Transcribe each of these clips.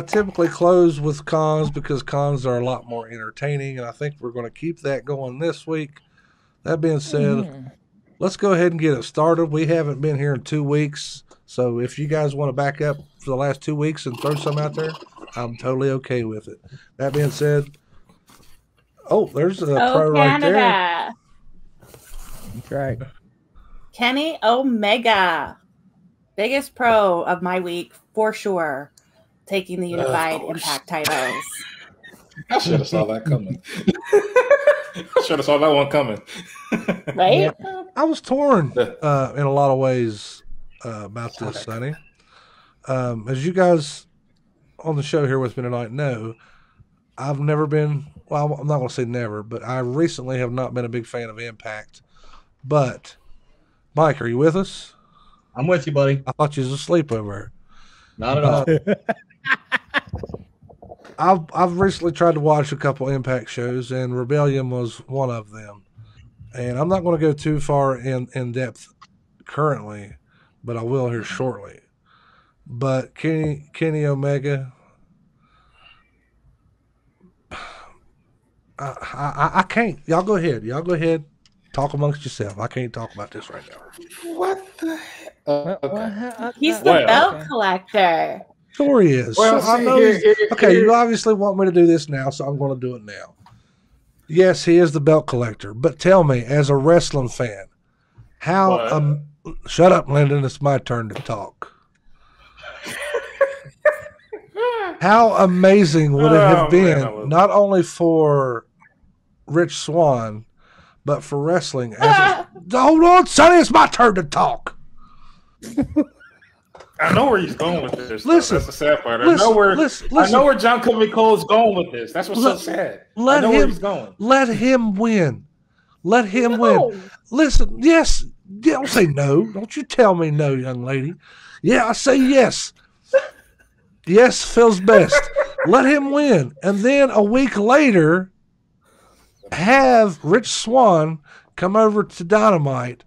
typically close with cons because cons are a lot more entertaining, and I think we're going to keep that going this week. That being said, let's go ahead and get it started. We haven't been here in 2 weeks, so if you guys want to back up for the last 2 weeks and throw some out there, I'm totally okay with it. That being said, there's a pro right there. Canada. That's right. Kenny Omega. Biggest pro of my week, for sure. Taking the Unified Impact titles. I should have saw that coming. I should have saw that one coming. Right? Yeah. I was torn in a lot of ways about this, Sonny. As you guys on the show here with me tonight know, I've never been, well, I'm not going to say never, but I recently have not been a big fan of Impact. But, Mike, are you with us? I'm with you, buddy. I thought you was asleep over there. Not at all. I've recently tried to watch a couple Impact shows, and Rebellion was one of them. And I'm not going to go too far in depth currently, but I will here shortly. But Kenny Omega, I can't. Y'all go ahead. Talk amongst yourself. I can't talk about this right now. What the hell? He's the belt collector. Sure he is. Well, I know you obviously want me to do this now, so I'm going to do it now. Yes, he is the belt collector. But tell me, as a wrestling fan, how shut up, Lyndon. It's my turn to talk. How amazing would it have been, not only for Rich Swann, but for wrestling? Hold on, Sonny, it's my turn to talk. I know where he's going with this. Listen, that's the sad part. I know where John Cody Cole is going with this. That's what's so sad. I know where he's going. Let him win. Let him win. Listen, yes. Don't say no. Don't you tell me no, young lady. Yeah, I say yes. Yes feels best. Let him win. And then a week later, have Rich Swann come over to Dynamite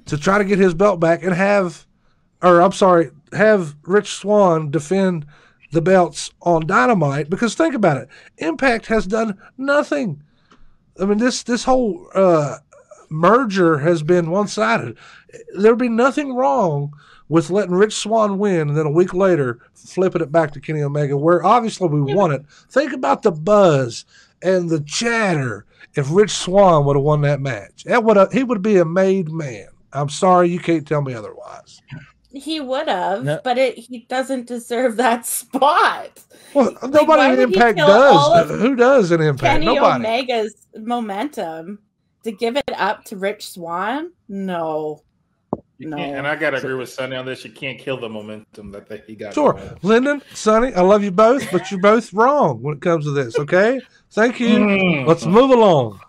to try to get his belt back and have Rich Swann defend the belts on Dynamite, because think about it. Impact has done nothing. I mean, this whole merger has been one-sided. There'd be nothing wrong with letting Rich Swann win and then a week later flipping it back to Kenny Omega, where obviously we won it. Think about the buzz and the chatter if Rich Swann would have won that match. He would be a made man. I'm sorry, you can't tell me otherwise. He would have, but he doesn't deserve that spot. Well, nobody in Impact does. Who does in Impact? Kenny Nobody. Omega's momentum to give it up to Rich Swann? No. And I gotta agree with Sonny on this. You can't kill the momentum that he got. Sure, Lyndon, Sonny, I love you both, but you're both wrong when it comes to this. Okay, thank you. Let's move along.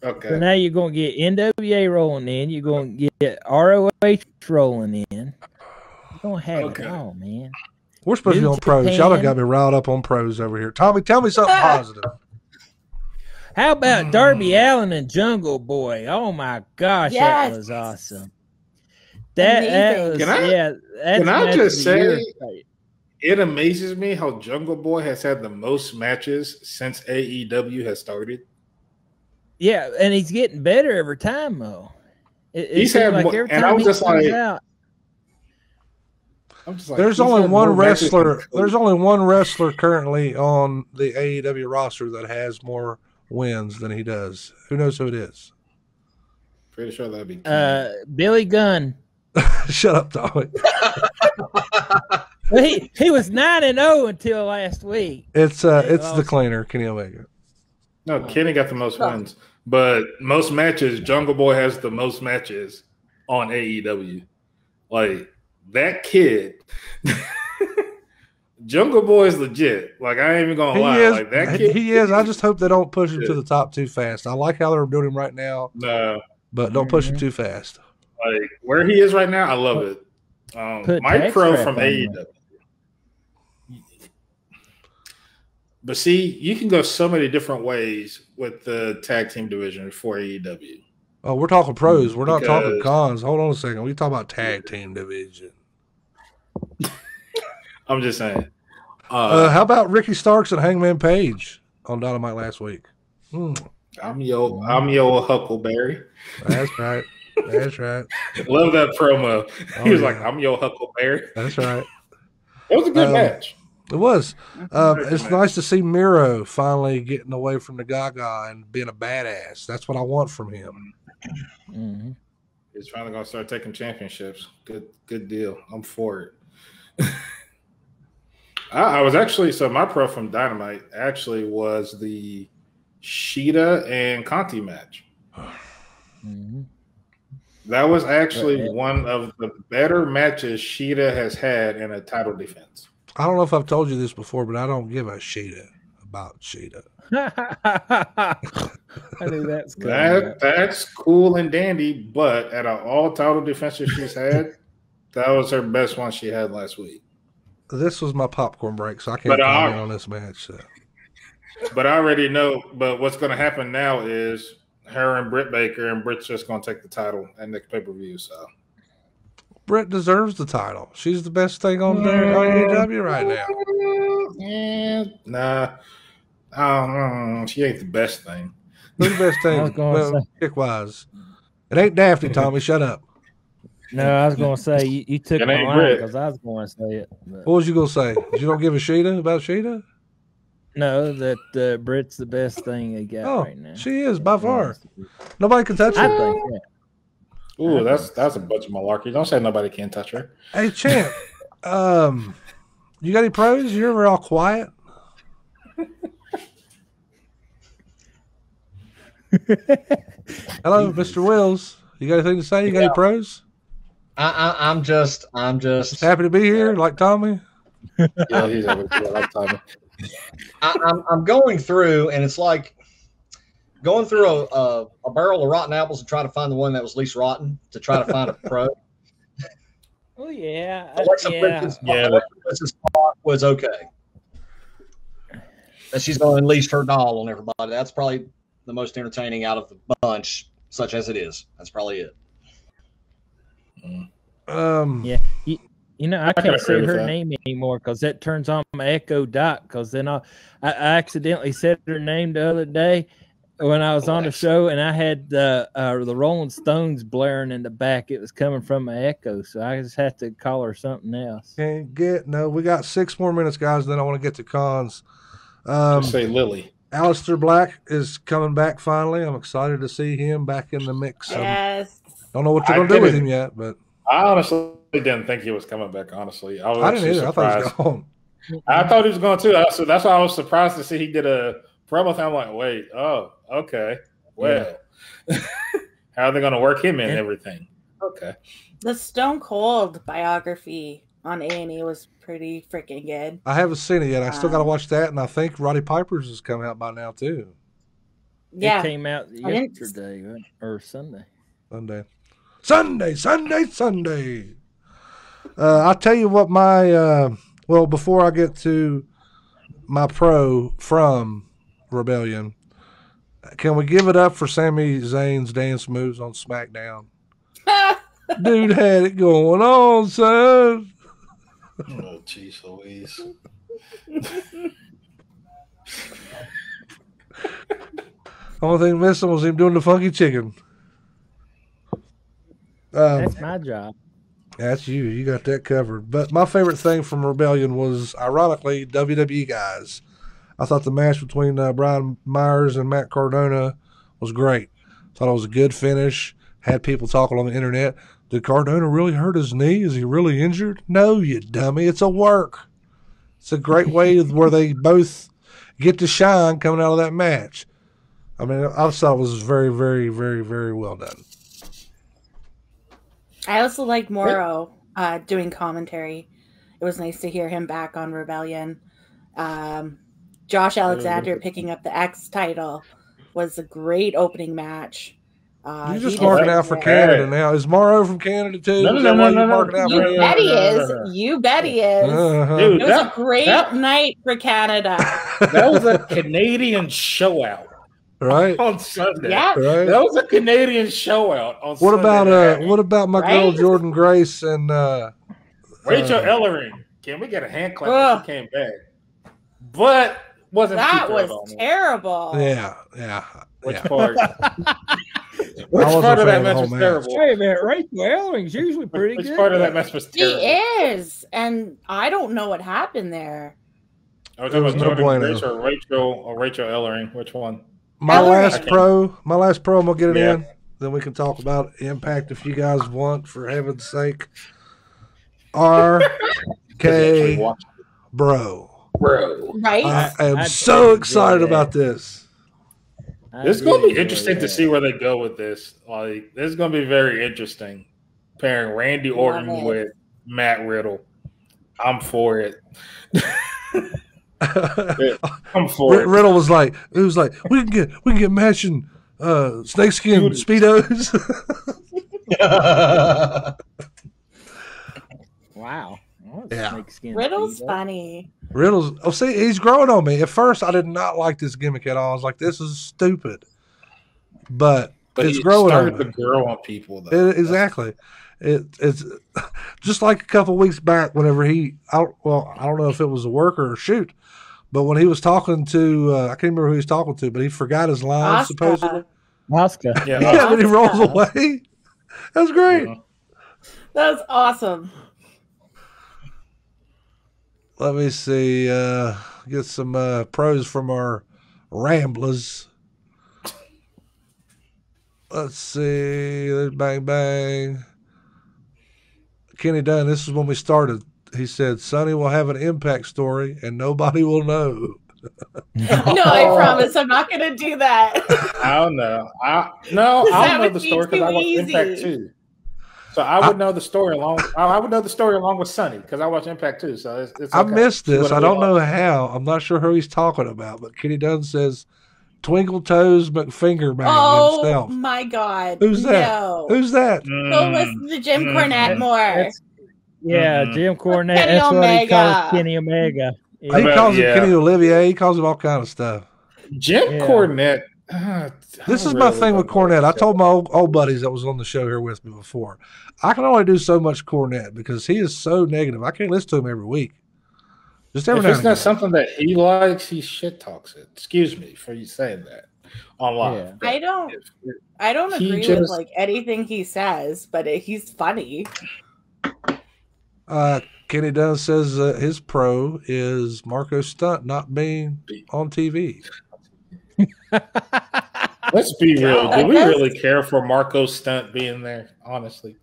Okay. So now you're going to get NWA rolling in. You're going to get ROH rolling in. You're going to have it all, man. We're supposed to be on pros. Y'all done got me riled up on pros over here. Tommy, tell me something positive. How about Darby Allin and Jungle Boy? Oh my gosh, that was awesome. That was Can I just say, it amazes me how Jungle Boy has had the most matches since AEW has started. Yeah, and he's getting better every time, though. He's had like every time, and I'm just like, there's only one wrestler. There's only one wrestler currently on the AEW roster that has more wins than he does. Who knows who it is? Pretty sure that'd be Billy Gunn. Shut up, Tommy. he was 9-0 until last week. It's the cleaner, Kenny Omega. No, Kenny got the most wins, but most matches. Jungle Boy has the most matches on AEW. Like that kid. Jungle Boy is legit. Like I ain't even gonna lie. Like that kid, he is. I just hope they don't push him to the top too fast. I like how they're doing him right now. No, but don't push him too fast. Like where he is right now, I love it. Mike Pro from AEW. But see, you can go so many different ways with the tag team division for AEW. Oh, we're talking pros. We're not talking cons. Hold on a second. We talk about tag team division. I'm just saying. How about Ricky Starks and Hangman Page on Dynamite last week? I'm your Huckleberry. That's right. That's right. Love that promo. Oh, He was yeah. like, I'm your Huckleberry. That's right. It was a good match. It was. It's nice to see Miro finally getting away from the Gaga and being a badass. That's what I want from him. Mm-hmm. He's finally gonna start taking championships. Good deal. I'm for it. I was actually my pro from Dynamite actually was the Shida and Conti match. Mm-hmm. That was actually one of the better matches Shida has had in a title defense. I don't know if I've told you this before, but I don't give a Shida about Shida. I knew that's good. That's cool and dandy, but at an all title defenses she's had, that was her best one she had last week. This was my popcorn break, so I can't comment on this match. So. But I already know. But what's going to happen now is her and Britt Baker, and Britt's just going to take the title at next pay-per-view. So Britt deserves the title. She's the best thing on AEW right now. She ain't the best thing. Who's the best thing? Kick-wise. It ain't Daphne, Tommy. Shut up. No, I was going to say, you took my line because I was going to say it. But. What was you going to say? You don't give a Shida about Shida? No, that Britt's the best thing they got right now. She is, by far. Nobody can touch her. I think that. Ooh, that's a bunch of malarkey. Don't say nobody can touch her. Hey, Champ, you got any pros? You're ever all quiet? Hello, Mr. Wills. You got anything to say? You got any pros? I'm just happy to be here, like Tommy. Yeah, he's like Tommy. I'm going through, and it's like going through a barrel of rotten apples and trying to find the one that was least rotten to try to find a pro. Oh yeah, Alexis spot was okay. That she's going to unleash her doll on everybody. That's probably the most entertaining out of the bunch, such as it is. That's probably it. Yeah, you know, I can't say her name anymore because that turns on my Echo Dot. Because then I accidentally said her name the other day when I was on the show, and I had the Rolling Stones blaring in the back. It was coming from my Echo, so I just had to call her something else. We got 6 more minutes, guys. Then I want to get to cons. Just say Lily. Aleister Black is coming back finally. I'm excited to see him back in the mix. Yes. Don't know what you're going to do with him yet, but I honestly didn't think he was coming back. Honestly, I didn't either. Surprised. I thought he was gone. I thought he was going too. So that's why I was surprised to see he did a promo thing. I'm like, wait, okay, well, how are they going to work him in and everything? Okay. The Stone Cold biography on A&E was pretty freaking good. I haven't seen it yet. I still got to watch that, and I think Roddy Piper's has come out by now too. Yeah, it came out yesterday or Sunday. Sunday. I'll tell you what my before I get to my pro from Rebellion, can we give it up for Sami Zayn's dance moves on SmackDown? Dude had it going on, son. Oh, jeez Louise. Only thing missing was him doing the funky chicken. That's my job. That's you. You got that covered. But my favorite thing from Rebellion was, ironically, WWE guys. I thought the match between Brian Myers and Matt Cardona was great. Thought it was a good finish. Had people talking on the internet. Did Cardona really hurt his knee? Is he really injured? No, you dummy. It's a work. It's a great way where they both get to shine coming out of that match. I mean, I thought it was very, very, very, very well done. I also like Morrow doing commentary. It was nice to hear him back on Rebellion. Josh Alexander picking up the X title was a great opening match. You're just marking out for Canada now. Is Morrow from Canada too? No. You bet he is. You bet he is. Dude, it was a great night for Canada. That was a Canadian show out. Right on Sunday. Yeah, right. That was a Canadian show out on What Sunday. What about my girl Jordan Grace and Rachel Ellering? Can we get a hand clap when she came back? but wasn't That too was thrilled on it. terrible. Yeah. Which part? Which wasn't part a of fan that of the match whole was match. terrible? Wait a minute, Rachel Ellering's usually pretty Which good. part of that match was He terrible? is, and I don't know what happened there. I was There talking was about no Jordan bueno. Grace or Rachel Ellering. Which one? My Ellering. last pro, I'm gonna get it Yeah. in. Then we can talk about Impact if you guys want, for heaven's sake. RK Bro. Right? I am I'd so enjoy excited that. about this. This is going to be interesting to see where they go with this. Like, this is going to be very interesting. Pairing Randy Orton it. with Matt Riddle. I'm for it. I'm for it. Riddle was like, we can get matching snakeskin speedos. Wow. Oh, Yeah. snakeskin Riddle's speedo. funny. Riddle's see, he's growing on me. At first, I did not like this gimmick at all. I was like, this is stupid. But it's he growing started on to me. grow on people, though. Exactly. It's just like a couple weeks back whenever I don't know if it was a work or a shoot, but when he was talking to, I can't remember who he was talking to, but he forgot his lines Asuka. supposedly. Oscar. Yeah. Yeah, but he rolls Asuka. away. That was great. Uh-huh. That was awesome. Let me see. Get some pros from our Ramblers. Let's see. There's Bang Bang. Kenny Dunn, this is when we started. He said, Sonny will have an Impact story and nobody will know. No, I promise I'm not going to do that. I don't know. I That know would the be story because I too watched Impact easy. too. So I would know the story along. I would know the story along with Sonny because I watch Impact too. So it's I okay. missed See this. what I we don't are. know how. I'm not sure who he's talking about, but Kenny Dunn says Twinkle Toes McFinger Bang Oh himself. my God. Who's that? No. Who's that? Go Mm. listen to Jim Mm. Cornette more. That's- Yeah, Mhm. Jim Cornette. Kenny That's what he calls Omega. Kenny Omega. He Yeah. calls him Yeah. Kenny Olivier. He calls him all kind of stuff. Jim Yeah. Cornette. This is my thing with Cornette. I told my old buddies that was on the show here with me before. I can only do so much Cornette because he is so negative. I can't listen to him every week. Just every If now it's and not again. something that he likes, he shit talks it. Excuse me for you saying that on live. Yeah. But I don't He agree with just- like anything he says, but he's funny. Kenny Dunn says his pro is Marco Stunt not being on TV. Let's be real. Do we Yes. really care for Marco Stunt being there? Honestly,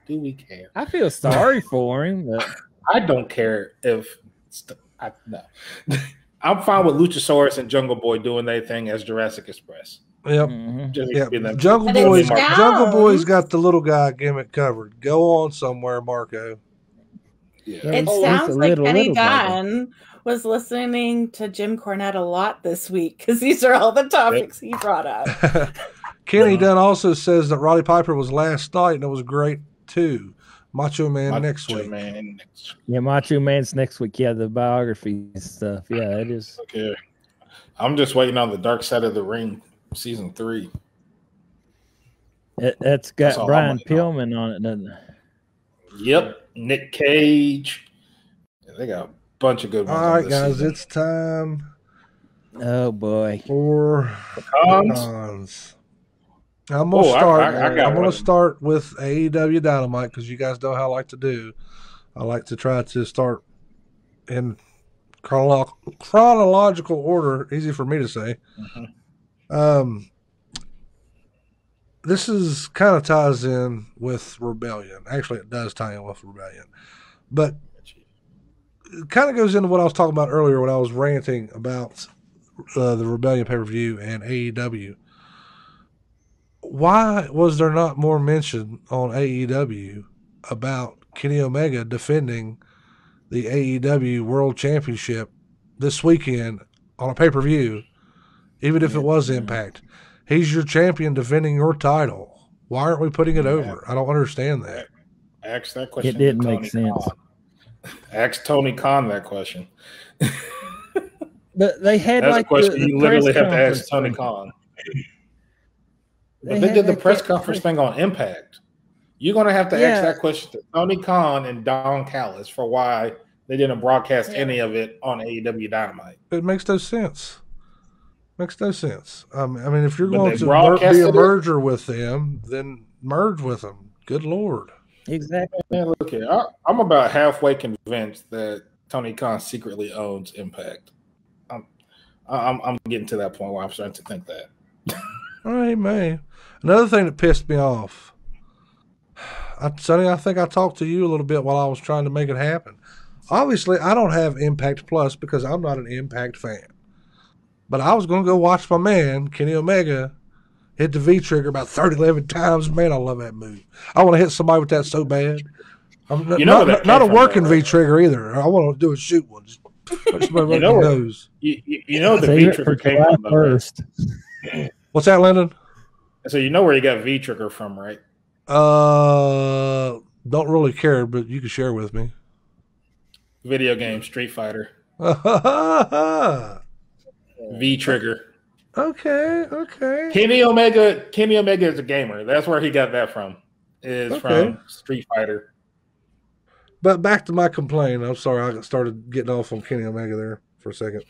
do we care? I feel sorry for him, but I don't care if no. I'm fine with Luchasaurus and Jungle Boy doing their thing as Jurassic Express. Yep. mhm. Just Yeah, being them- Jungle But it's Boy's down. Jungle Boy's got the little guy gimmick covered. Go on somewhere, Marco. Yeah. It Oh, sounds he's a like little Kenny guy. Dunn was listening to Jim Cornette a lot this week because these are all the topics he brought up. Kenny Dunn also says that Roddy Piper was last night and it was great too. Macho Man next Macho week. Man next Yeah, Macho Man's next week. Yeah, the biography stuff. Yeah, it is. Okay. I'm just waiting on the Dark Side of the Ring season 3. That's That's got all Brian I'm waiting on. Pillman on it, doesn't it? Yep. Nick Cage. Yeah, they got a bunch of good ones. All on right, this guys, season. it's time Oh boy. for Cons? cons. I'm gonna Oh, I start. got I'm gonna one. start with AEW Dynamite because you guys know how I like to do. I like to try to start in chronological order. Easy for me to say. Mhm. This is kind of ties in with Rebellion. Actually, it does tie in with Rebellion, but it kind of goes into what I was talking about earlier when I was ranting about the Rebellion pay-per-view and AEW. Why was there not more mention on AEW about Kenny Omega defending the AEW World Championship this weekend on a pay-per-view, even if it was Impact? He's your champion defending your title. Why aren't we putting it over? I don't understand that. Ask that question. It didn't to make Tony sense. Khan. Ask Tony Khan that question. But they had That's like a question the you press literally have to ask conference Tony thing. Khan. They But they had did the that press press- conference thing on Impact. You're going to have to Yeah. ask that question to Tony Khan and Don Callis for why they didn't broadcast any of it on AEW Dynamite. It makes no sense. Makes no sense. I mean, if you're But going they to be a broadcasted it? merger with them, then merge with them. Good Lord. Exactly. Man, look here. I'm about halfway convinced that Tony Khan secretly owns Impact. I'm getting to that point where I'm starting to think that. All right, man. Another thing that pissed me off, Sonny, I think I talked to you a little bit while I was trying to make it happen. Obviously, I don't have Impact Plus because I'm not an Impact fan. But I was going to go watch my man, Kenny Omega, hit the V-trigger about 11 times. Man, I love that move. I want to hit somebody with that so bad. I'm not a working V-trigger either. I want to do a shoot one. Just punch somebody right in the nose. You know the V-trigger came from first. What's that, Lyndon? So you know where you got V-trigger from, right? Don't really care, but you can share with me. Video game Street Fighter. V-trigger. Okay. Kenny Omega is a gamer. That's where he got that from. From Street Fighter. But back to my complaint. I'm sorry, I started getting off on Kenny Omega there for a second.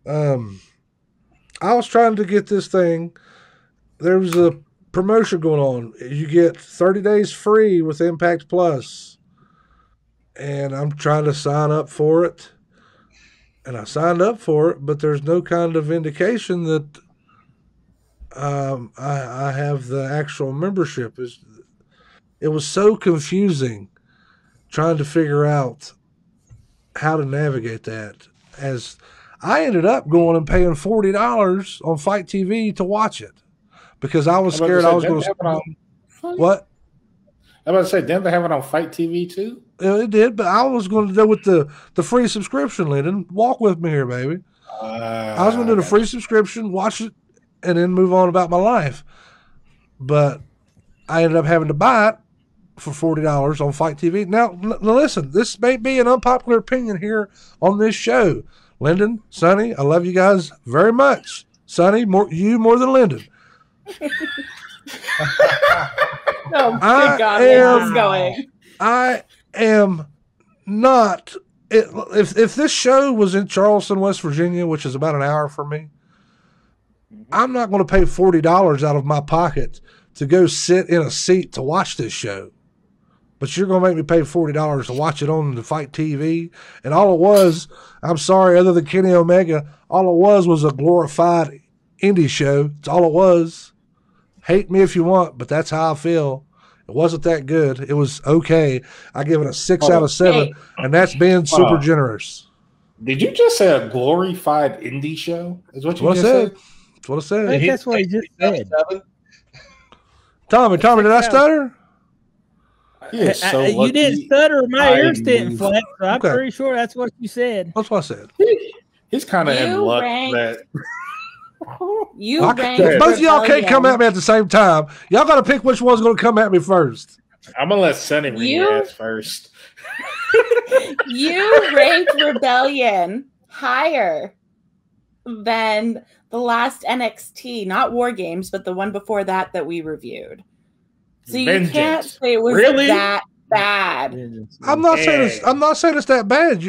I was trying to get this thing. There was a promotion going on. You get 30 days free with Impact Plus. And I'm trying to sign up for it. And I signed up for it, but there's no kind of indication that I have the actual membership. It was so confusing trying to figure out how to navigate that. As I ended up going and paying $40 on Fight TV to watch it because I was scared I was going to. What? I was about to say, didn't they have it on Fight TV too? It did, but I was going to do with the free subscription, Lyndon. Walk with me here, baby. I was going to do the free subscription, watch it, and then move on about my life. But I ended up having to buy it for $40 on Fight TV. Now, listen, this may be an unpopular opinion here on this show. Lyndon, Sonny, I love you guys very much. Sonny, you more than Lyndon. Oh, good God, where is this going? I am not. If this show was in Charleston, West Virginia, which is about an hour from me, I'm not going to pay $40 out of my pocket to go sit in a seat to watch this show. But you're going to make me pay $40 to watch it on the Fight TV. And all it was, I'm sorry, other than Kenny Omega, all it was a glorified indie show. That's all it was. Hate me if you want, but that's how I feel. It wasn't that good. It was okay. I give it a 6 out of 7, and that's being super generous. Did you just say a glorified indie show? Is what you just said? That's what I said. I think that's what he just said. Tommy, did I stutter? You didn't stutter. My ears didn't flex. So I'm pretty sure that's what you said. That's what I said. He's kind of in luck that. Both of y'all can't come at me at the same time. Y'all got to pick which one's going to come at me first. I'm going to let Sonny read your ass first. You ranked Rebellion higher than the last NXT, not War Games, but the one before that we reviewed. So you can't say it was that bad. I'm not saying it's that bad.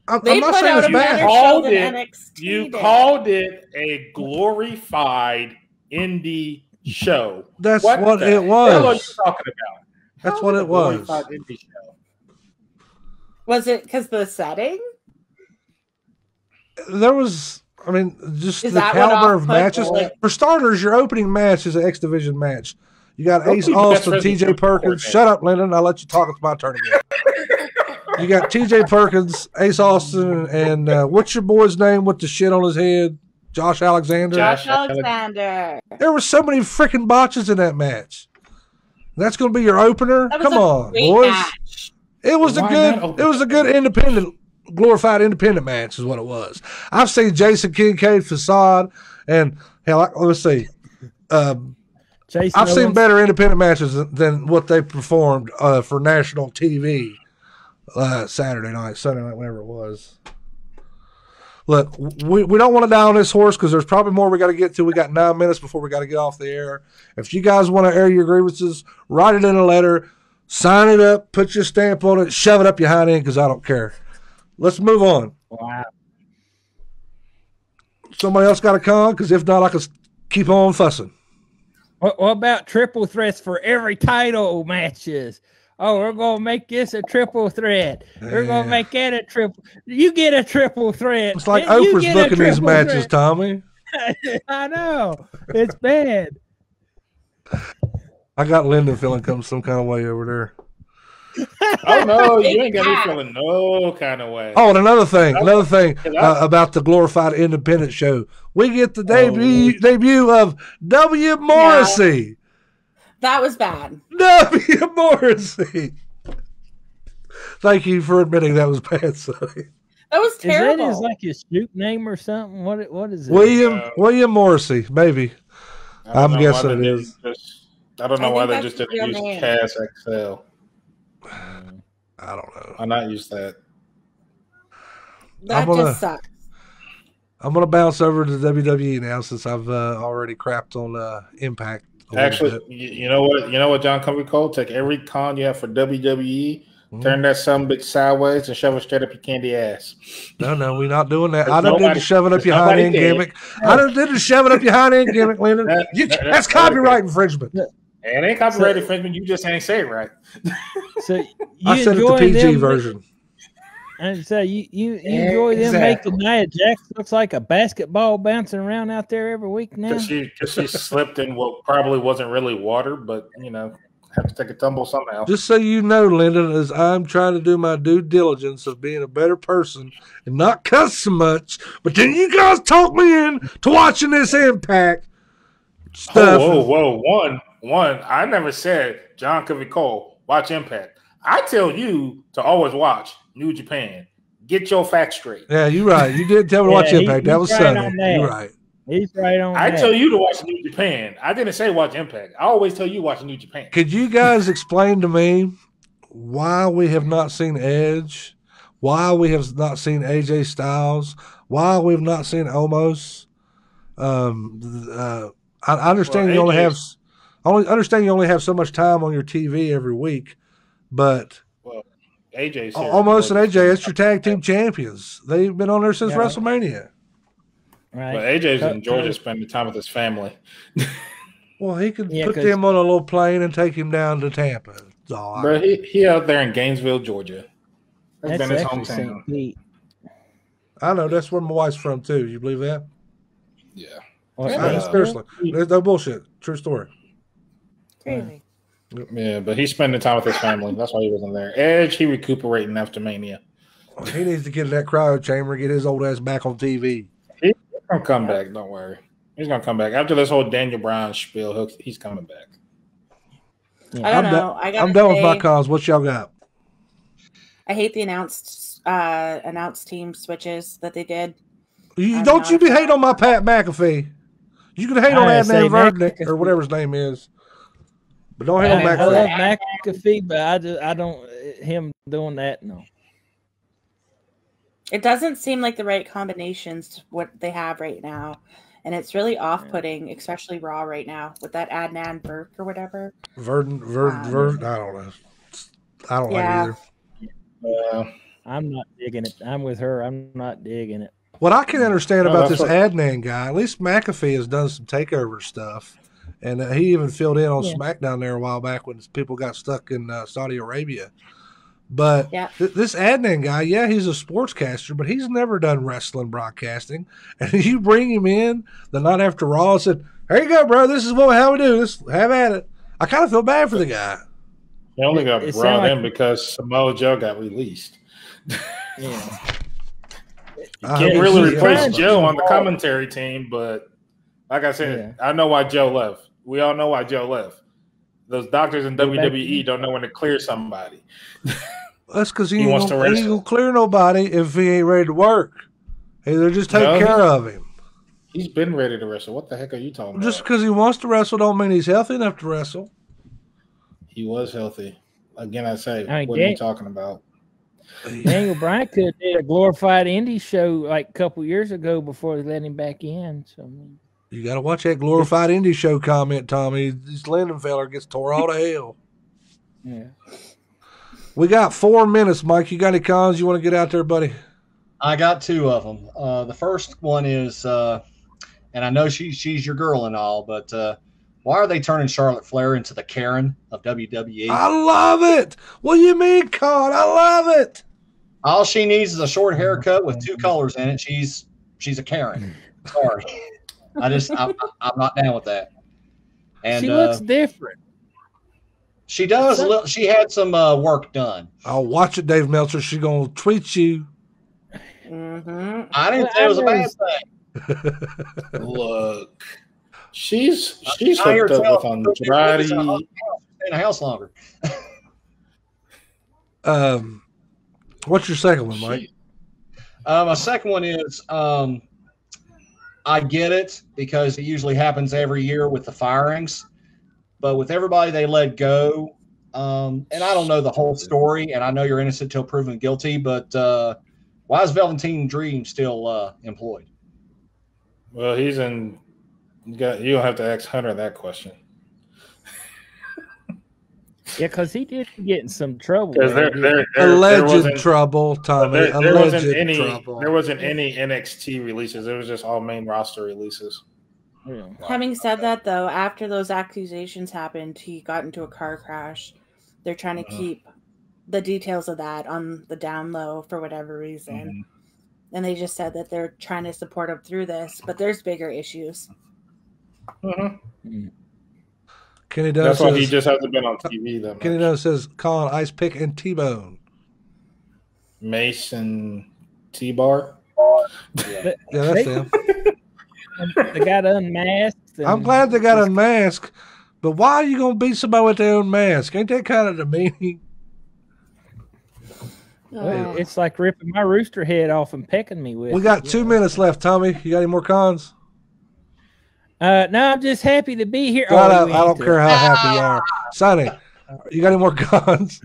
I'm not saying it's bad. You called it a glorified indie show. That's what it was. What are you talking about? That's what it was. Indie show? Was it because the setting? There was, just the caliber of matches. For starters, your opening match is an X Division match. You got Ace Austin, TJ Perkins. Shut up, Lyndon. I'll let you talk. It's my turn again. You got TJ Perkins, Ace Austin, and what's your boy's name with the shit on his head? Josh Alexander. Josh Alexander. There were so many freaking botches in that match. That's going to be your opener? Come on, boys. Match. It was a good independent, glorified independent match is what it was. I've seen Jason Kincaid, Facade, and hell, let's see. I've seen better independent matches than what they performed for national TV Saturday night, Sunday night, whatever it was. Look, we don't want to die on this horse because there's probably more we got to get to. We got 9 minutes before we got to get off the air. If you guys want to air your grievances, write it in a letter Sign it up, put your stamp on it, shove it up your hind end because I don't care. Let's move on. Wow. Somebody else got a con? Because if not, I can keep on fussing. What about triple threats for every title matches? Oh, we're going to make this a triple threat. We're going to make that a triple. You get a triple threat. It's like Oprah's booking these matches, threat. Tommy. I know. It's bad. I got Lyndon feeling some kind of way over there. Oh no, you ain't got me feeling no kind of way. Oh, and another thing about the glorified independent show, we get the debut of W. Morrissey. That was bad. W. Morrissey. Thank you for admitting that was bad, Sonny. That was terrible. Is that his shoot name or something? What is it? William Morrissey, maybe. I'm guessing it is. I don't know why they just didn't use Cass XL. I don't know. Why not use that? That just sucks. I'm gonna bounce over to WWE now since I've already crapped on Impact. Actually, you know what, John Covey Cole, take every con you have for WWE, turn that sumbitch sideways, and shove it straight up your candy ass. No, we're not doing that. I done did the shoving up your hind end gimmick. I done did the shoving up your hind end gimmick, Lyndon. That's copyright infringement. It ain't copyright infringement. You just ain't say it right. So I said it the PG version. And so you enjoy them making Nia Jax looks like a basketball bouncing around out there every week now? She slipped in what probably wasn't really water, but have to take a tumble somehow. Just so you know, Lyndon, as I'm trying to do my due diligence of being a better person and not cuss so much, but then you guys talk me in to watching this Impact stuff. Whoa. One, I never said, John Covey Cole, watch Impact. I tell you to always watch New Japan. Get your facts straight. Yeah, you're right. You did tell me to watch Impact. That was Sunday. You're right. He's right on I tell you to watch New Japan. I didn't say watch Impact. I always tell you watch New Japan. Could you guys explain to me why we have not seen Edge, why we have not seen AJ Styles, why we've not seen Omos? I understand you only have so much time on your TV every week, but AJ's Omos and AJ, it's your tag team champions. They've been on there since WrestleMania. Right. But AJ's in Georgia spending time with his family. Well, he could put them on a little plane and take him down to Tampa. Bro, he out there in Gainesville, Georgia. That's been his actually hometown. St. Pete. I know. That's where my wife's from, too. You believe that? Yeah. Seriously. There's no bullshit. True story. Crazy. Yeah, but he's spending time with his family. That's why he wasn't there. Edge, he recuperating after Mania. He needs to get in that cryo chamber and get his old ass back on TV. He's going to come back. Don't worry. He's going to come back. After this whole Daniel Bryan spiel, he's coming back. I don't know. I'm done with my cons. What y'all got? I hate the announced team switches that they did. Don't you be hating on my Pat McAfee. You can hate on Adnan Verdnick or whatever his name is. But don't hate on McAfee. I love McAfee, but I don't him doing that, no. It doesn't seem like the right combinations to what they have right now. And it's really off-putting, especially Raw right now, with that Adnan Burke or whatever. Verdon, I don't know. I don't like it either. I'm not digging it. I'm with her. I'm not digging it. What I can understand about this Adnan guy, at least McAfee has done some takeover stuff. And he even filled in on SmackDown there a while back when people got stuck in Saudi Arabia. But this Adnan guy, he's a sportscaster, but he's never done wrestling broadcasting. And you bring him in the night after Raw and said, "Here you go, bro. This is how we do this. Have at it." I kind of feel bad for the guy. He only got brought in because Samoa Joe got released. Yeah. You can't really replace Joe on the commentary team, but like I said, I know why Joe left. We all know why Joe left. Those doctors in WWE don't know when to clear somebody. That's because he ain't gonna clear nobody if he ain't ready to work. Hey, they're just take care of him. He's been ready to wrestle. What the heck are you talking about? Just because he wants to wrestle don't mean he's healthy enough to wrestle. He was healthy. Again, I say, what are you talking about? Daniel Bryan could have did a glorified indie show like a couple years ago before they let him back in. So you got to watch that glorified indie show comment, Tommy. This Lyndon feller gets tore all to hell. Yeah. We got 4 minutes, Mike. You got any cons you want to get out there, buddy? I got 2 of them. The first one is, and I know she's your girl and all, but why are they turning Charlotte Flair into the Karen of WWE? I love it. What do you mean, con? I love it. All she needs is a short haircut with 2 colors in it. She's a Karen. Sorry, I'm not down with that. And she looks different. She does. She had some work done. I'll watch it, Dave Meltzer. She's gonna tweet you. Mm-hmm. I didn't say it was a bad thing. Look, she's hooked up with Andrade. In a house longer. What's your second one, Mike? My second one is I get it because it usually happens every year with the firings, but with everybody they let go, and I don't know the whole story, and I know you're innocent till proven guilty, but why is Velveteen Dream still employed? Well, he's in. You don't have to ask Hunter that question. Yeah, because he did get in some trouble. Alleged trouble, Tommy. There wasn't any. Trouble. There wasn't any NXT releases. It was just all main roster releases. Yeah. Having said that, though, after those accusations happened, he got into a car crash. They're trying to keep the details of that on the down low for whatever reason. And they just said that they're trying to support him through this, but there's bigger issues. Kenny Dunn That's says, why he just hasn't been on TV that much. Kenny Dunn says, Colin, Ice Pick, and T-Bone. Mason T-Bar. Yeah, that's them. They got unmasked. I'm glad they got unmasked, but why are you going to beat somebody with their own mask? Ain't that kind of demeaning? It's like ripping my rooster head off and pecking me with. We got 2 minutes left, Tommy. You got any more cons? No, I'm just happy to be here. I don't care how happy you are. Sonny, you got any more cons?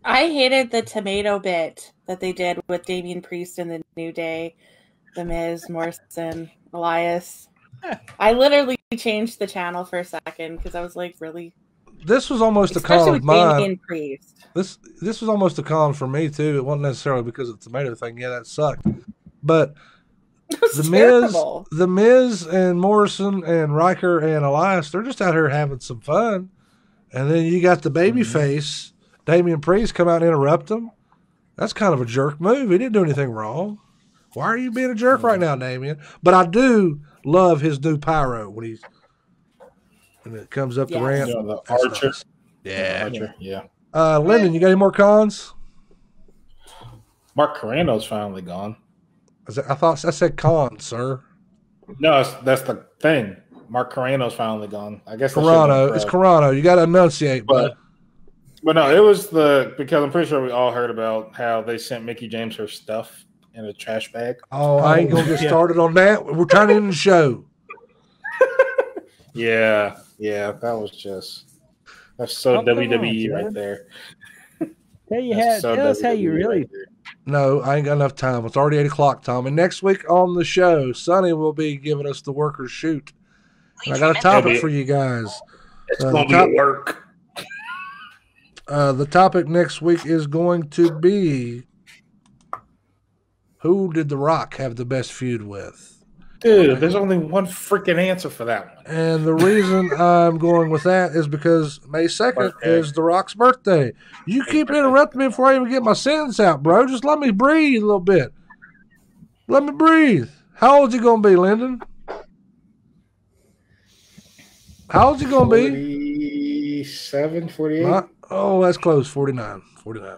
I hated the tomato bit that they did with Damian Priest and the New Day, The Miz, Morrison, Elias. I literally changed the channel for a second because I was like, really? This was almost Especially a con with of mine. Damian Priest. This was almost a con for me too. It wasn't necessarily because of the tomato thing. Yeah, that sucked. But the Miz and Morrison and Riker and Elias, they're just out here having some fun. And then you got the baby face, Damian Priest, come out and interrupt them. That's kind of a jerk move. He didn't do anything wrong. Why are you being a jerk right now, Damian? But I do love his new pyro when it comes up the ramp. Yeah, the Archer. Nice. Yeah. Yeah. Lyndon, you got any more cons? Mark Carrano's finally gone. I thought I said con, sir. No, that's the thing. Mark Carrano's finally gone. I guess Carrano. It's Carrano. You got to enunciate, but no, it was because I'm pretty sure we all heard about how they sent Mickie James her stuff in a trash bag. Oh, I ain't gonna get started on that. We're trying to end the show. Yeah, that's so WWE right there. Tell us how you really. No, I ain't got enough time. It's already 8 o'clock, Tom. And next week on the show, Sonny will be giving us the workers shoot. And I got a topic for you guys. It's going to be work. The topic next week is going to be, who did The Rock have the best feud with? Dude, there's only one freaking answer for that one. And the reason I'm going with that is because May 2nd is The Rock's birthday. You keep interrupting me before I even get my sentence out, bro. Just let me breathe a little bit. Let me breathe. How old is he going to be, Lyndon? How old is he going to be? 47, 48? Oh, that's close. 49. 49.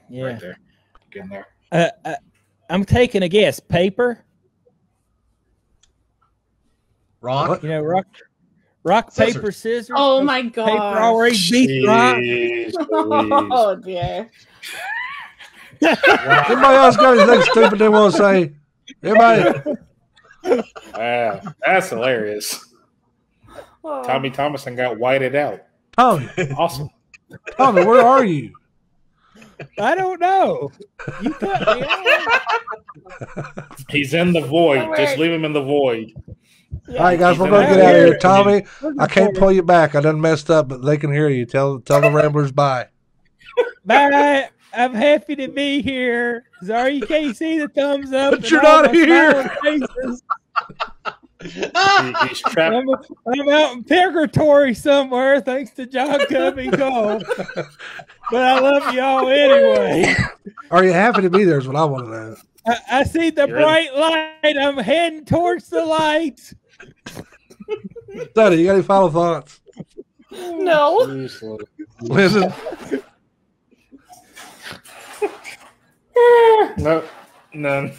Yeah. Right there. Getting there. I'm taking a guess. Paper? Rock? What? You know, rock, paper, scissors. Oh my god! Paper already beat Rock. Oh dear. Anybody else got anything stupid they want to say? Everybody. Wow, that's hilarious. Oh. Tommy Thomason got whited out. Tommy, Awesome. Tommy, where are you? I don't know. You cut me off. He's in the void. Just leave him in the void. All right, guys, we're going to get out of here. Tommy, I can't pull you back. I done messed up, but they can hear you. Tell the Ramblers bye. Bye. I'm happy to be here. Sorry you can't see the thumbs up. But you're not here. He's trapped. I'm out in purgatory somewhere, thanks to John Covey Cole. But I love y'all anyway. Are you happy to be there is what I want to know. I see the bright light. I'm heading towards the light. Sonny, you got any final thoughts? No. Listen. No, none.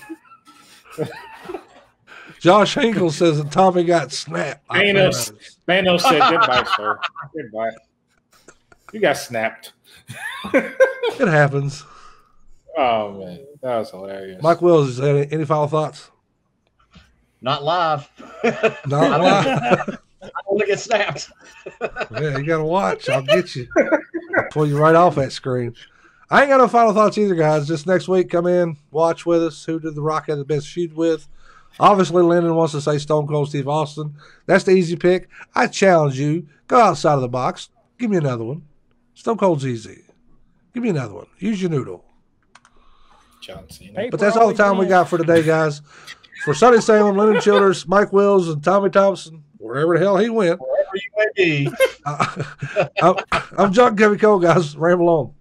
Josh Hinkle says that Tommy got snapped. Mano said goodbye, sir. Goodbye. You got snapped. It happens. Oh, man. That was hilarious. Mike Wills, any final thoughts? Not live. Not live. I want to get snapped. Yeah, you got to watch. I'll get you. I'll pull you right off that screen. I ain't got no final thoughts either, guys. Just next week, come in, watch with us. Who did The Rock have the best feud with? Obviously, Lyndon wants to say Stone Cold Steve Austin. That's the easy pick. I challenge you. Go outside of the box. Give me another one. Stone Cold's easy. Give me another one. Use your noodle. John Cena. But that's all the time we got for today, guys. For Sonny Salem, Lyndon Childers, Mike Wills, and Tommy Thompson, wherever the hell he went. Wherever you may be. I'm John Kevin Cole, guys. Ramble on.